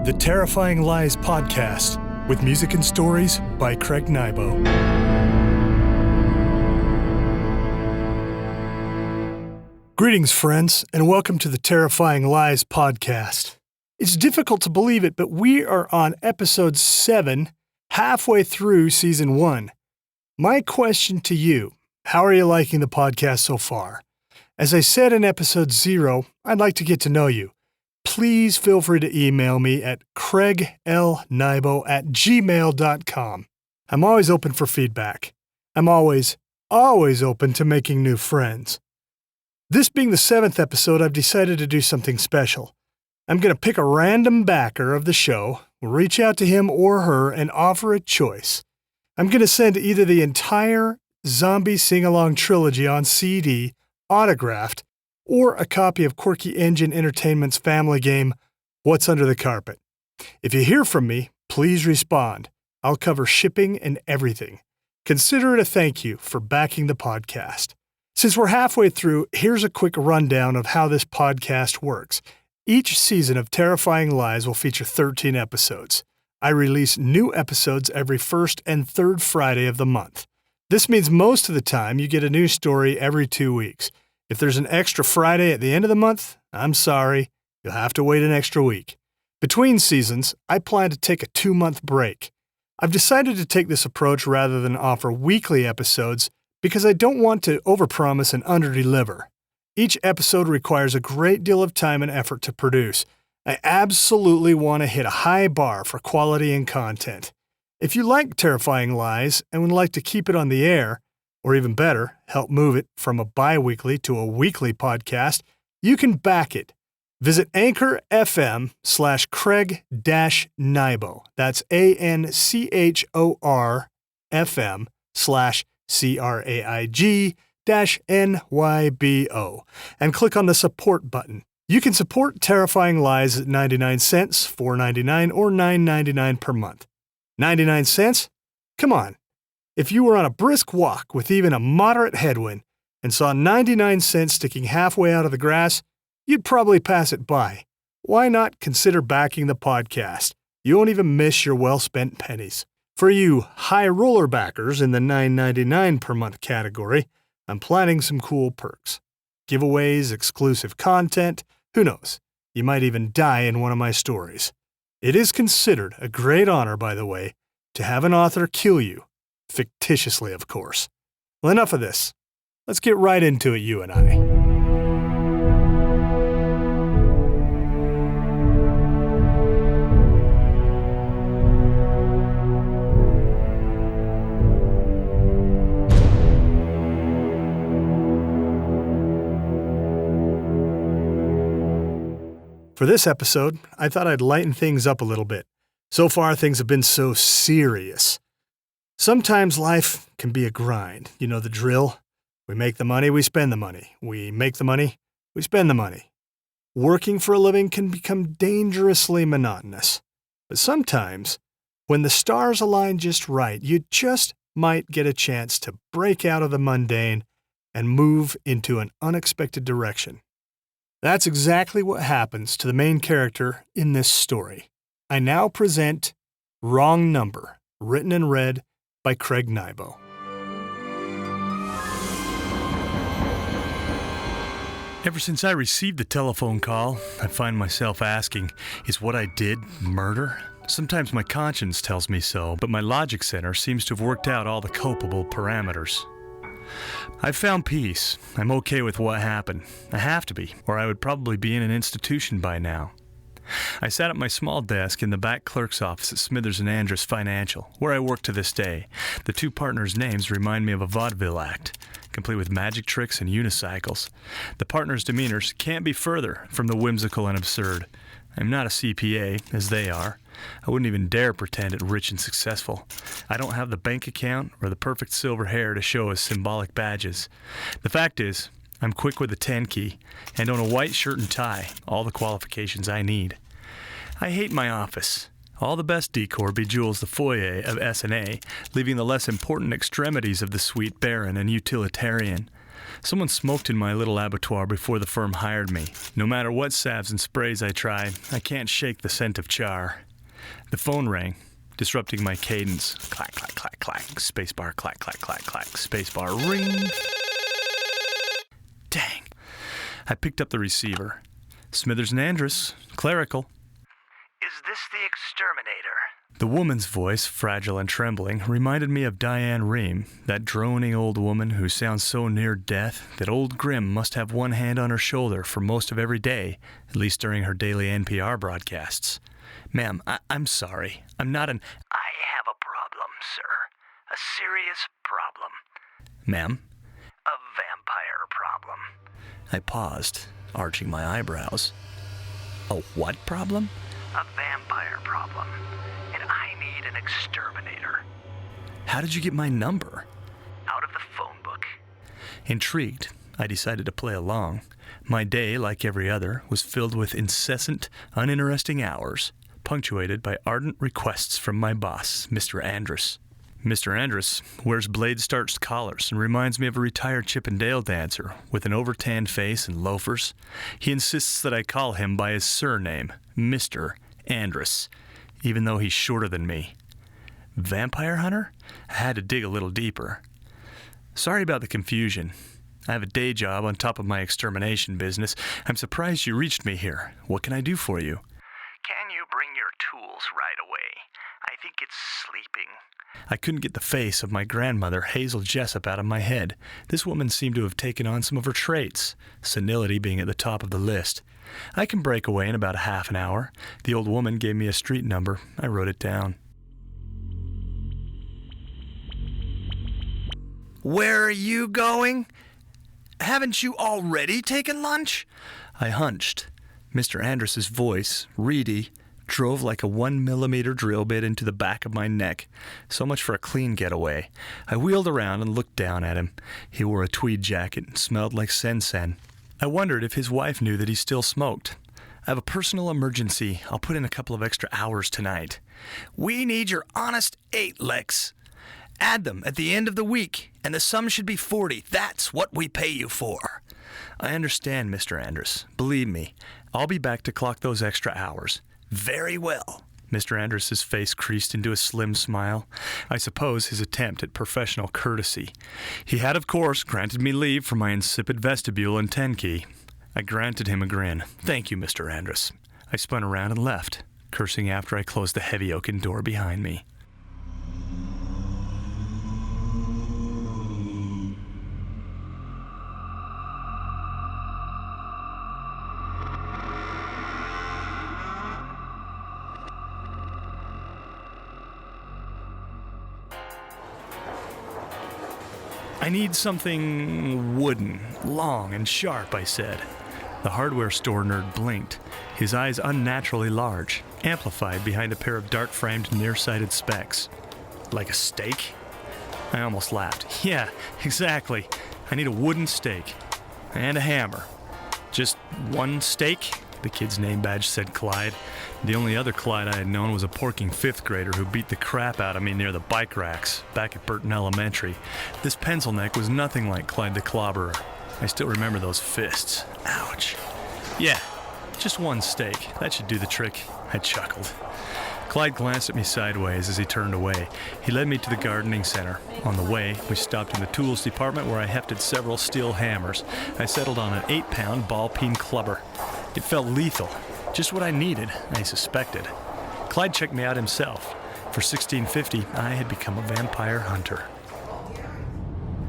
The Terrifying Lies Podcast, with music and stories by Craig Nybo. Greetings, friends, and welcome to the Terrifying Lies Podcast. It's difficult to believe it, but we are on episode 7, halfway through season 1. My question to you, how are you liking the podcast so far? As I said in episode 0, I'd like to get to know you. Please feel free to email me at craiglnybo@gmail.com. I'm always open for feedback. I'm always open to making new friends. This being the 7th episode, I've decided to do something special. I'm going to pick a random backer of the show, reach out to him or her, and offer a choice. I'm going to send either the entire Zombie Sing-Along trilogy on CD, autographed, or a copy of Quirky Engine Entertainment's family game, What's Under the Carpet. If you hear from me, please respond. I'll cover shipping and everything. Consider it a thank you for backing the podcast. Since we're halfway through, here's a quick rundown of how this podcast works. Each season of Terrifying Lies will feature 13 episodes. I release new episodes every first and third Friday of the month. This means most of the time you get a new story every 2 weeks. If there's an extra Friday at the end of the month, I'm sorry, you'll have to wait an extra week. Between seasons, I plan to take a 2-month break. I've decided to take this approach rather than offer weekly episodes because I don't want to overpromise and underdeliver. Each episode requires a great deal of time and effort to produce. I absolutely want to hit a high bar for quality and content. If you like Terrifying Lies and would like to keep it on the air, or even better, help move it from a bi-weekly to a weekly podcast, you can back it. Visit Anchor.fm/Craig-Nybo. That's ANCHOR-FM/CRAIG-NYBO. And click on the support button. You can support Terrifying Lies at 99 cents, $4.99, or $9.99 per month. 99 cents? Come on. If you were on a brisk walk with even a moderate headwind and saw 99 cents sticking halfway out of the grass, you'd probably pass it by. Why not consider backing the podcast? You won't even miss your well-spent pennies. For you high roller backers in the $9.99 per month category, I'm planning some cool perks. Giveaways, exclusive content, who knows? You might even die in one of my stories. It is considered a great honor, by the way, to have an author kill you. Fictitiously, of course. Well, enough of this. Let's get right into it, you and I. For this episode, I thought I'd lighten things up a little bit. So far, things have been so serious. Sometimes life can be a grind. You know the drill. We make the money, we spend the money. We make the money, we spend the money. Working for a living can become dangerously monotonous. But sometimes, when the stars align just right, you just might get a chance to break out of the mundane and move into an unexpected direction. That's exactly what happens to the main character in this story. I now present Wrong Number, written and read by Craig Nybo. Ever since I received the telephone call, I find myself asking, is what I did murder? Sometimes my conscience tells me so, but my logic center seems to have worked out all the culpable parameters. I've found peace. I'm okay with what happened. I have to be, or I would probably be in an institution by now. I sat at my small desk in the back clerk's office at Smithers & Andrus Financial, where I work to this day. The two partners' names remind me of a vaudeville act, complete with magic tricks and unicycles. The partners' demeanors can't be further from the whimsical and absurd. I'm not a CPA, as they are. I wouldn't even dare pretend at rich and successful. I don't have the bank account or the perfect silver hair to show as symbolic badges. The fact is, I'm quick with a 10 key and own a white shirt and tie, all the qualifications I need. I hate my office. All the best decor bejewels the foyer of S&A, leaving the less important extremities of the suite barren and utilitarian. Someone smoked in my little abattoir before the firm hired me. No matter what salves and sprays I try, I can't shake the scent of char. The phone rang, disrupting my cadence. Clack, clack, clack, clack. Spacebar, clack, clack, clack, clack. Spacebar, ring. Dang. I picked up the receiver. Smithers and Andrus, clerical. Is this the exterminator? The woman's voice, fragile and trembling, reminded me of Diane Rehm, that droning old woman who sounds so near death that old Grimm must have one hand on her shoulder for most of every day, at least during her daily NPR broadcasts. Ma'am, I'm sorry. I'm not an... I have a problem, sir. A serious problem. Ma'am? A vampire problem. I paused, arching my eyebrows. A what problem? A vampire problem. And I need an exterminator. How did you get my number? Out of the phone book. Intrigued, I decided to play along. My day, like every other, was filled with incessant, uninteresting hours, punctuated by ardent requests from my boss, Mr. Andrus. Mr. Andrus wears blade-starched collars and reminds me of a retired Chippendale dancer with an over-tanned face and loafers. He insists that I call him by his surname, Mr. Andrus, even though he's shorter than me. Vampire hunter? I had to dig a little deeper. Sorry about the confusion. I have a day job on top of my extermination business. I'm surprised you reached me here. What can I do for you? Can you bring your tools right away? I think it's sleeping. I couldn't get the face of my grandmother, Hazel Jessup, out of my head. This woman seemed to have taken on some of her traits, senility being at the top of the list. I can break away in about a half an hour. The old woman gave me a street number. I wrote it down. Where are you going? Haven't you already taken lunch? I hunched. Mr. Andrus's voice, reedy, drove like a 1mm drill bit into the back of my neck. So much for a clean getaway. I wheeled around and looked down at him. He wore a tweed jacket and smelled like sen-sen. I wondered if his wife knew that he still smoked. I have a personal emergency. I'll put in a couple of extra hours tonight. We need your honest 8 licks. Add them at the end of the week, and the sum should be 40. That's what we pay you for. I understand, Mr. Andrus. Believe me, I'll be back to clock those extra hours. Very well. Mr. Andrus's face creased into a slim smile. I suppose his attempt at professional courtesy. He had, of course, granted me leave for my insipid vestibule and 10-key. I granted him a grin. Thank you, Mr. Andrus. I spun around and left, cursing after I closed the heavy oaken door behind me. I need something wooden, long and sharp, I said. The hardware store nerd blinked, his eyes unnaturally large, amplified behind a pair of dark-framed, nearsighted specs. Like a stake? I almost laughed. Yeah, exactly. I need a wooden stake. And a hammer. Just one stake? The kid's name badge said Clyde. The only other Clyde I had known was a porking 5th grader who beat the crap out of me near the bike racks, back at Burton Elementary. This pencil neck was nothing like Clyde the Clobberer. I still remember those fists. Ouch. Yeah, just one stake. That should do the trick. I chuckled. Clyde glanced at me sideways as he turned away. He led me to the gardening center. On the way, we stopped in the tools department where I hefted several steel hammers. I settled on an 8-pound ball-peen clubber. It felt lethal. Just what I needed, I suspected. Clyde checked me out himself. For $16.50, I had become a vampire hunter.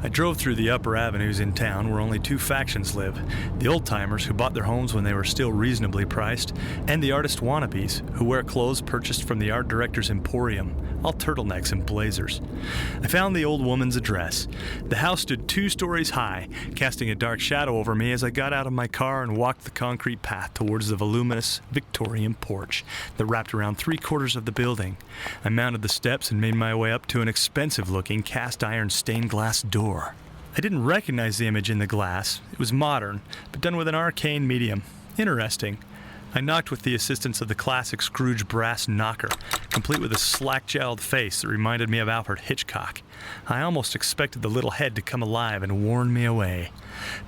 I drove through the upper avenues in town where only 2 factions live, the old-timers who bought their homes when they were still reasonably priced, and the artist wannabes who wear clothes purchased from the art director's emporium, all turtlenecks and blazers. I found the old woman's address. The house stood 2 stories high, casting a dark shadow over me as I got out of my car and walked the concrete path towards the voluminous Victorian porch that wrapped around 3/4 of the building. I mounted the steps and made my way up to an expensive-looking cast-iron stained-glass door. I didn't recognize the image in the glass. It was modern, but done with an arcane medium. Interesting. I knocked with the assistance of the classic Scrooge brass knocker, complete with a slack-jowled face that reminded me of Alfred Hitchcock. I almost expected the little head to come alive and warn me away.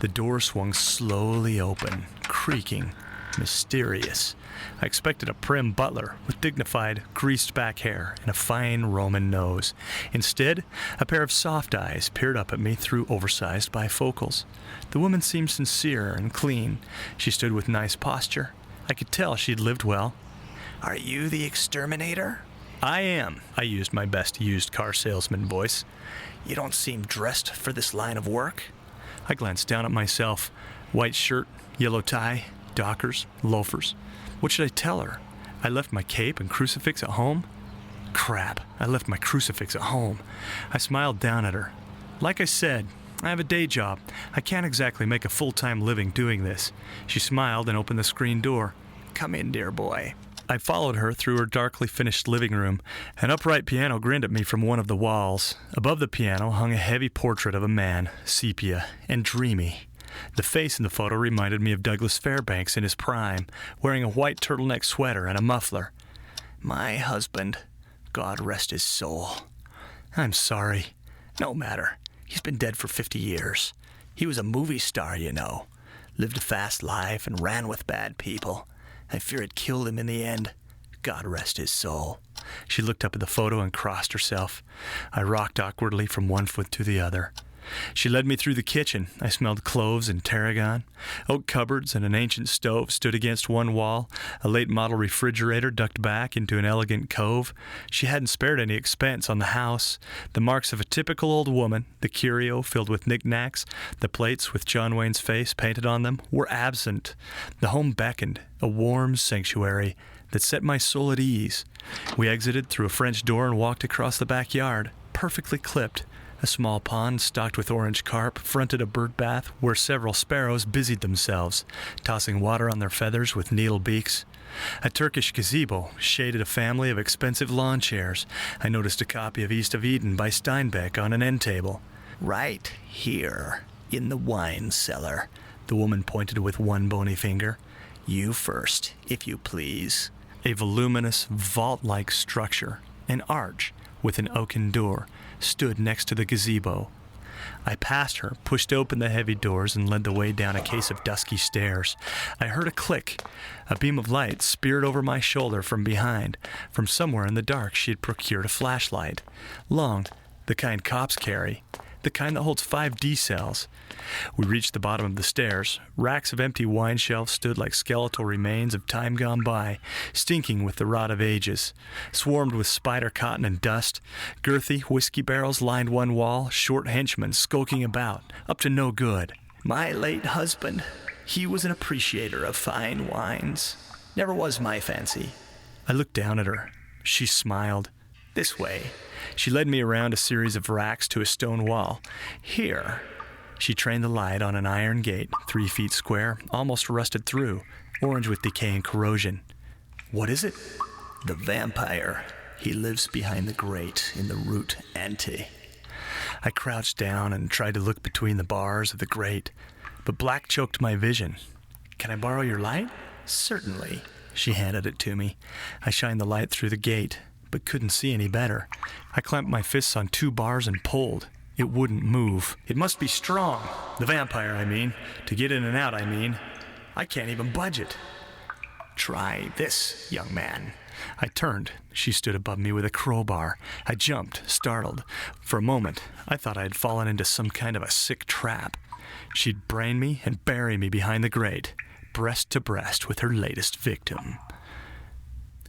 The door swung slowly open, creaking, mysterious. I expected a prim butler with dignified, greased-back hair and a fine Roman nose. Instead, a pair of soft eyes peered up at me through oversized bifocals. The woman seemed sincere and clean. She stood with nice posture. I could tell she'd lived well. Are you the exterminator? I am, I used my best used car salesman voice. You don't seem dressed for this line of work. I glanced down at myself. White shirt, yellow tie, dockers, loafers. What should I tell her? I left my cape and crucifix at home? Crap, I left my crucifix at home. I smiled down at her. Like I said, I have a day job. I can't exactly make a full-time living doing this. She smiled and opened the screen door. Come in, dear boy. I followed her through her darkly finished living room. An upright piano grinned at me from one of the walls. Above the piano hung a heavy portrait of a man, sepia and dreamy. The face in the photo reminded me of Douglas Fairbanks in his prime, wearing a white turtleneck sweater and a muffler. My husband, God rest his soul. I'm sorry. No matter. He's been dead for 50 years. He was a movie star, you know. Lived a fast life and ran with bad people. I fear it killed him in the end. God rest his soul. She looked up at the photo and crossed herself. I rocked awkwardly from one foot to the other. She led me through the kitchen. I smelled cloves and tarragon. Oak cupboards and an ancient stove stood against one wall. A late model refrigerator ducked back into an elegant cove. She hadn't spared any expense on the house. The marks of a typical old woman, the curio filled with knickknacks, the plates with John Wayne's face painted on them, were absent. The home beckoned, a warm sanctuary that set my soul at ease. We exited through a French door and walked across the backyard, perfectly clipped. A small pond stocked with orange carp fronted a bird bath where several sparrows busied themselves, tossing water on their feathers with needle beaks. A Turkish gazebo shaded a family of expensive lawn chairs. I noticed a copy of East of Eden by Steinbeck on an end table. Right here, in the wine cellar, the woman pointed with one bony finger. You first, if you please. A voluminous, vault-like structure, an arch with an oaken door, stood next to the gazebo. I passed her, pushed open the heavy doors, and led the way down a case of dusky stairs. I heard a click. A beam of light speared over my shoulder from behind. From somewhere in the dark she had procured a flashlight. Long, the kind cops carry. The kind that holds 5 D-cells. We reached the bottom of the stairs. Racks of empty wine shelves stood like skeletal remains of time gone by, stinking with the rot of ages. Swarmed with spider cotton and dust. Girthy whiskey barrels lined one wall, short henchmen skulking about, up to no good. My late husband, he was an appreciator of fine wines. Never was my fancy. I looked down at her. She smiled. This way. She led me around a series of racks to a stone wall. Here. She trained the light on an iron gate, 3 feet square, almost rusted through, orange with decay and corrosion. What is it? The vampire. He lives behind the grate in the root ante. I crouched down and tried to look between the bars of the grate, but black choked my vision. Can I borrow your light? Certainly. She handed it to me. I shined the light through the gate, but couldn't see any better. I clamped my fists on 2 bars and pulled. It wouldn't move. It must be strong. The vampire, I mean. To get in and out, I mean. I can't even budge it. Try this, young man. I turned. She stood above me with a crowbar. I jumped, startled. For a moment, I thought I had fallen into some kind of a sick trap. She'd brain me and bury me behind the grate, breast to breast with her latest victim.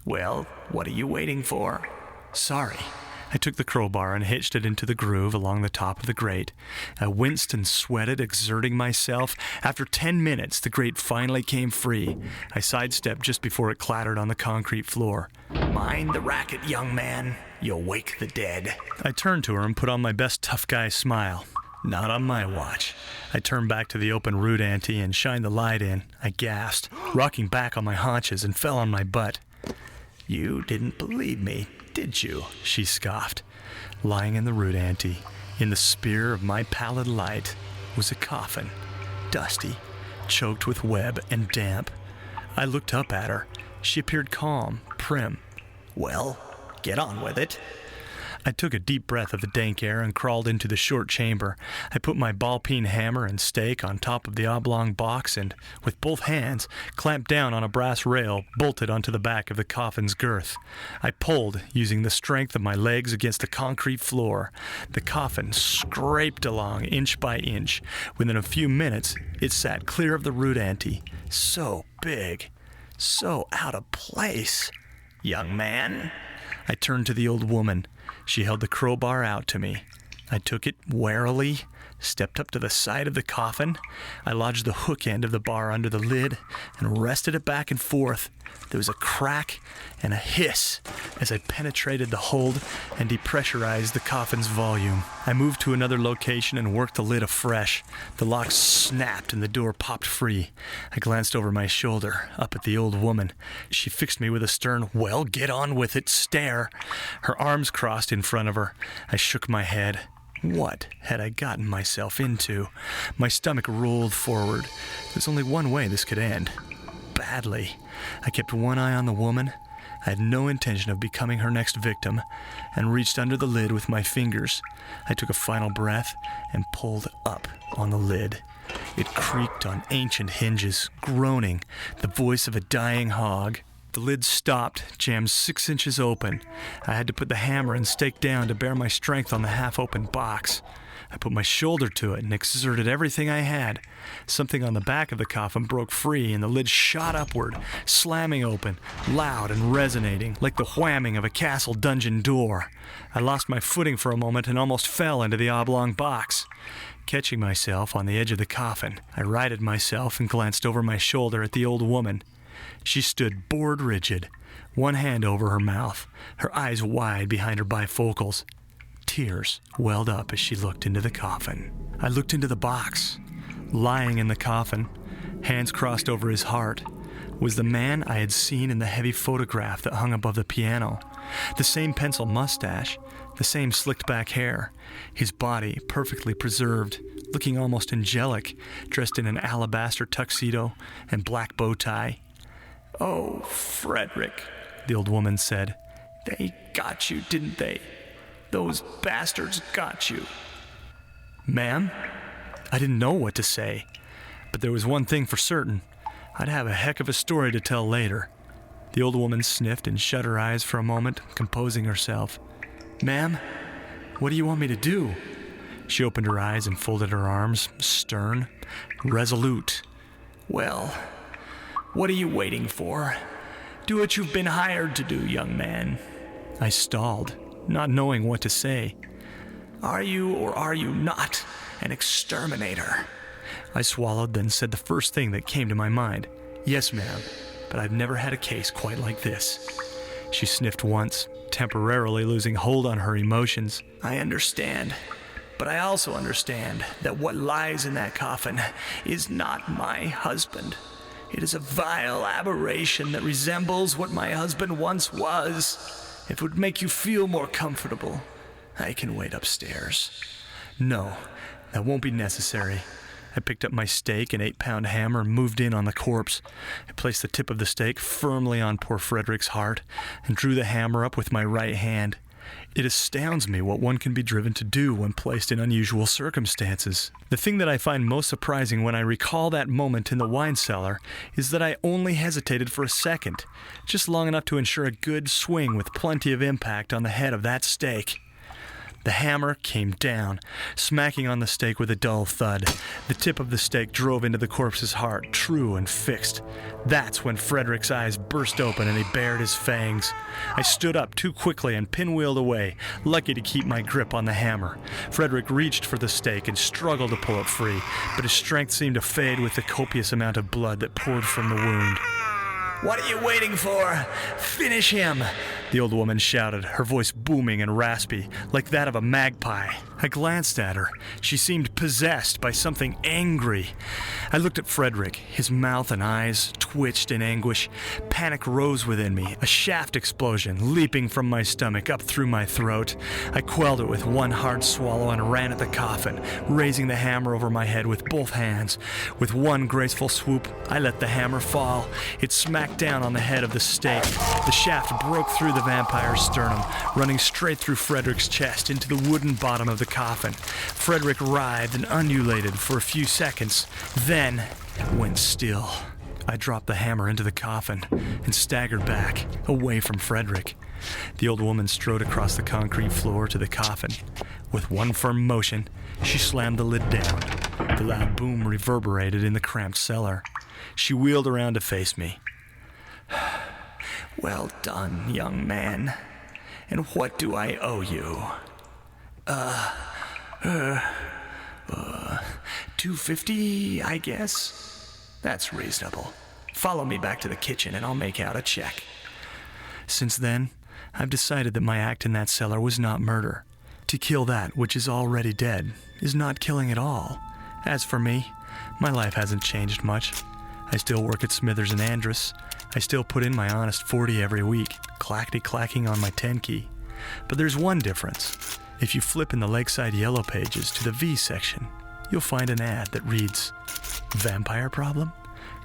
Well, what are you waiting for? Sorry. I took the crowbar and hitched it into the groove along the top of the grate. I winced and sweated, exerting myself. After 10 minutes, the grate finally came free. I sidestepped just before it clattered on the concrete floor. Mind the racket, young man. You'll wake the dead. I turned to her and put on my best tough guy smile. Not on my watch. I turned back to the open root ante and shined the light in. I gasped, rocking back on my haunches, and fell on my butt. You didn't believe me, did you? She scoffed. Lying in the root ante, in the spear of my pallid light, was a coffin, dusty, choked with web and damp. I looked up at her. She appeared calm, prim. Well, get on with it. I took a deep breath of the dank air and crawled into the short chamber. I put my ball-peen hammer and stake on top of the oblong box and, with both hands, clamped down on a brass rail bolted onto the back of the coffin's girth. I pulled, using the strength of my legs against the concrete floor. The coffin scraped along inch by inch. Within a few minutes, it sat clear of the root ante. So big, so out of place. Young man? I turned to the old woman. She held the crowbar out to me. I took it warily, stepped up to the side of the coffin. I lodged the hook end of the bar under the lid and rested it back and forth. There was a crack and a hiss as I penetrated the hold and depressurized the coffin's volume. I moved to another location and worked the lid afresh. The lock snapped and the door popped free. I glanced over my shoulder, up at the old woman. She fixed me with a stern, "Well, get on with it," stare. Her arms crossed in front of her. I shook my head. What had I gotten myself into? My stomach rolled forward. There was only one way this could end. Badly. I kept one eye on the woman. I had no intention of becoming her next victim, and reached under the lid with my fingers. I took a final breath and pulled up on the lid. It creaked on ancient hinges, groaning, the voice of a dying hog. The lid stopped, jammed 6 inches open. I had to put the hammer and stake down to bear my strength on the half-open box. I put my shoulder to it and exerted everything I had. Something on the back of the coffin broke free and the lid shot upward, slamming open, loud and resonating, like the whamming of a castle dungeon door. I lost my footing for a moment and almost fell into the oblong box. Catching myself on the edge of the coffin, I righted myself and glanced over my shoulder at the old woman. She stood bored rigid, one hand over her mouth, her eyes wide behind her bifocals. Tears welled up as she looked into the coffin. I looked into the box. Lying in the coffin, hands crossed over his heart, was the man I had seen in the heavy photograph that hung above the piano. The same pencil mustache, the same slicked-back hair, his body perfectly preserved, looking almost angelic, dressed in an alabaster tuxedo and black bow tie. "Oh, Frederick," the old woman said. "They got you, didn't they? Those bastards got you." "Ma'am?" I didn't know what to say, but there was one thing for certain. I'd have a heck of a story to tell later. The old woman sniffed and shut her eyes for a moment, composing herself. "Ma'am, what do you want me to do?" She opened her eyes and folded her arms, stern, resolute. "Well, what are you waiting for? Do what you've been hired to do, young man." I stalled, not knowing what to say. "Are you or are you not an exterminator?" I swallowed, then said the first thing that came to my mind. "Yes, ma'am, but I've never had a case quite like this." She sniffed once, temporarily losing hold on her emotions. "I understand, but I also understand that what lies in that coffin is not my husband. It is a vile aberration that resembles what my husband once was. If it would make you feel more comfortable, I can wait upstairs." "No, that won't be necessary." I picked up my stake and 8-pound hammer and moved in on the corpse. I placed the tip of the stake firmly on poor Frederick's heart and drew the hammer up with my right hand. It astounds me what one can be driven to do when placed in unusual circumstances. The thing that I find most surprising when I recall that moment in the wine cellar is that I only hesitated for a second, just long enough to ensure a good swing with plenty of impact on the head of that stake. The hammer came down, smacking on the stake with a dull thud. The tip of the stake drove into the corpse's heart, true and fixed. That's when Frederick's eyes burst open and he bared his fangs. I stood up too quickly and pinwheeled away, lucky to keep my grip on the hammer. Frederick reached for the stake and struggled to pull it free, but his strength seemed to fade with the copious amount of blood that poured from the wound. "What are you waiting for? Finish him!" the old woman shouted, her voice booming and raspy, like that of a magpie. I glanced at her. She seemed possessed by something angry. I looked at Frederick. His mouth and eyes twitched in anguish. Panic rose within me, a shaft explosion leaping from my stomach up through my throat. I quelled it with one hard swallow and ran at the coffin, raising the hammer over my head with both hands. With one graceful swoop, I let the hammer fall. It smacked down on the head of the stake. The shaft broke through the vampire's sternum, running straight through Frederick's chest into the wooden bottom of the coffin. Frederick writhed and undulated for a few seconds, then went still. I dropped the hammer into the coffin and staggered back, away from Frederick. The old woman strode across the concrete floor to the coffin. With one firm motion, she slammed the lid down. The loud boom reverberated in the cramped cellar. She wheeled around to face me. "Well done, young man. And what do I owe you?" $250, I guess. That's reasonable. Follow me back to the kitchen and I'll make out a check. Since then, I've decided that my act in that cellar was not murder. To kill that which is already dead is not killing at all. As for me, my life hasn't changed much. I still work at Smithers and Andrus. I still put in my honest 40 every week, clackety-clacking on my 10 key. But there's one difference. If you flip in the Lakeside Yellow Pages to the V section, you'll find an ad that reads, "Vampire problem?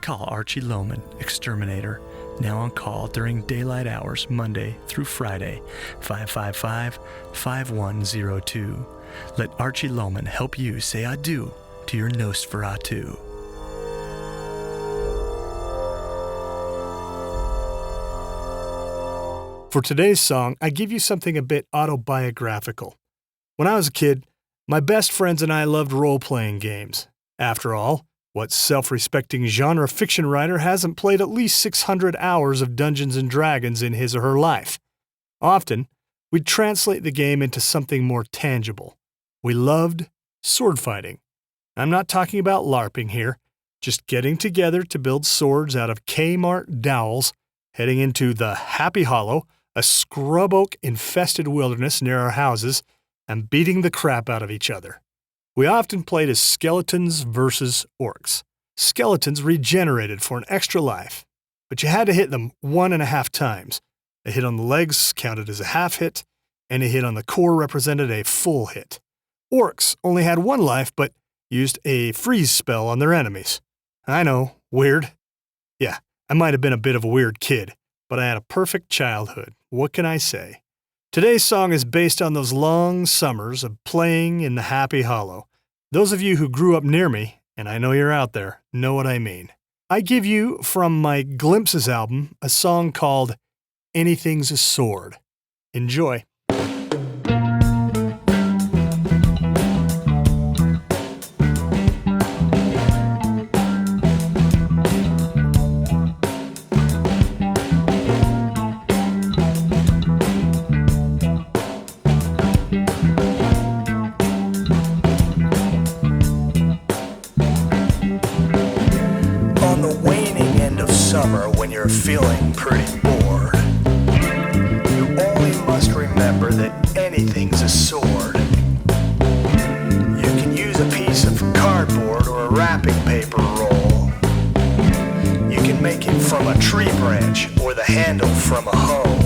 Call Archie Lohman, exterminator, now on call during daylight hours, Monday through Friday, 555-5102. Let Archie Lohman help you say adieu to your Nosferatu." For today's song, I give you something a bit autobiographical. When I was a kid, my best friends and I loved role-playing games. After all, what self-respecting genre fiction writer hasn't played at least 600 hours of Dungeons & Dragons in his or her life? Often, we'd translate the game into something more tangible. We loved sword fighting. I'm not talking about LARPing here, just getting together to build swords out of Kmart dowels, heading into the Happy Hollow, a scrub oak-infested wilderness near our houses, and beating the crap out of each other. We often played as skeletons versus orcs. Skeletons regenerated for an extra life, but you had to hit them 1.5 times. A hit on the legs counted as a half hit, and a hit on the core represented a full hit. Orcs only had 1 life, but used a freeze spell on their enemies. I know, weird. Yeah, I might have been a bit of a weird kid, but I had a perfect childhood. What can I say? Today's song is based on those long summers of playing in the Happy Hollow. Those of you who grew up near me, and I know you're out there, know what I mean. I give you, from my Glimpses album, a song called Anything's a Sword. Enjoy. Summer when you're feeling pretty bored, you only must remember that anything's a sword. You can use a piece of cardboard or a wrapping paper roll. You can make it from a tree branch or the handle from a hoe.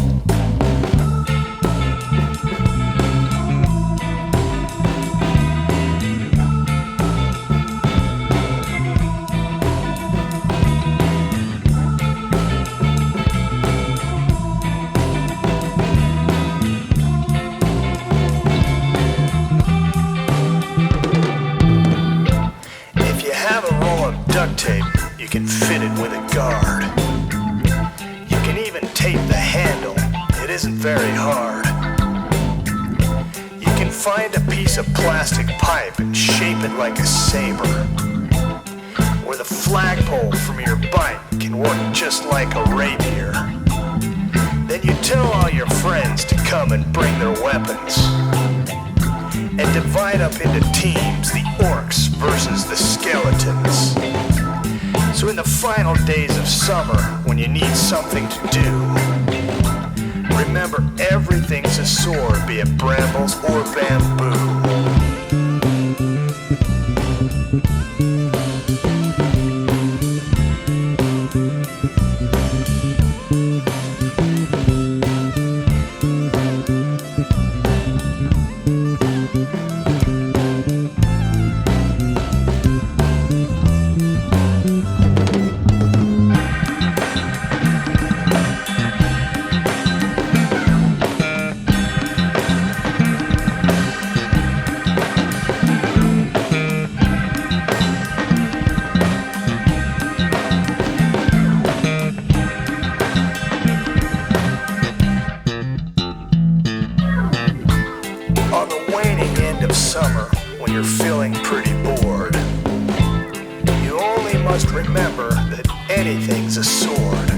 Duct tape, you can fit it with a guard. You can even tape the handle, it isn't very hard. You can find a piece of plastic pipe and shape it like a saber. Or the flagpole from your bike can work just like a rapier. Then you tell all your friends to come and bring their weapons. And divide up into teams, the orcs versus the skeletons. So in the final days of summer, when you need something to do, Remember, everything's a sword, be it brambles or bamboo. Summer, when you're feeling pretty bored, you only must remember that anything's a sword.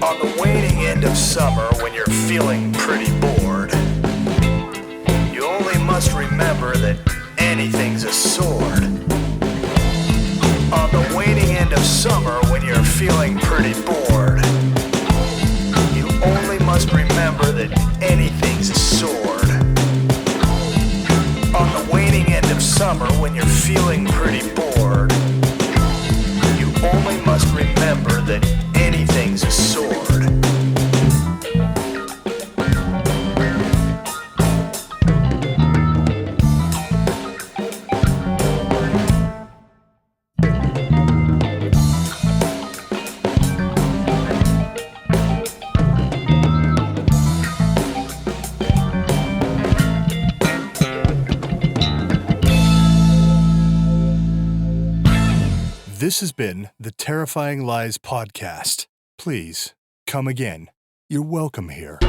On the waning end of summer, when you're feeling pretty bored, you only must remember that anything's a sword. On the waning end of summer, when you're feeling pretty bored, you only must remember that anything's a sword. On the waning end of summer, when you're feeling pretty bored, you only must remember that anything's a sword. This has been the Terrifying Lies podcast. Please come again. You're welcome here.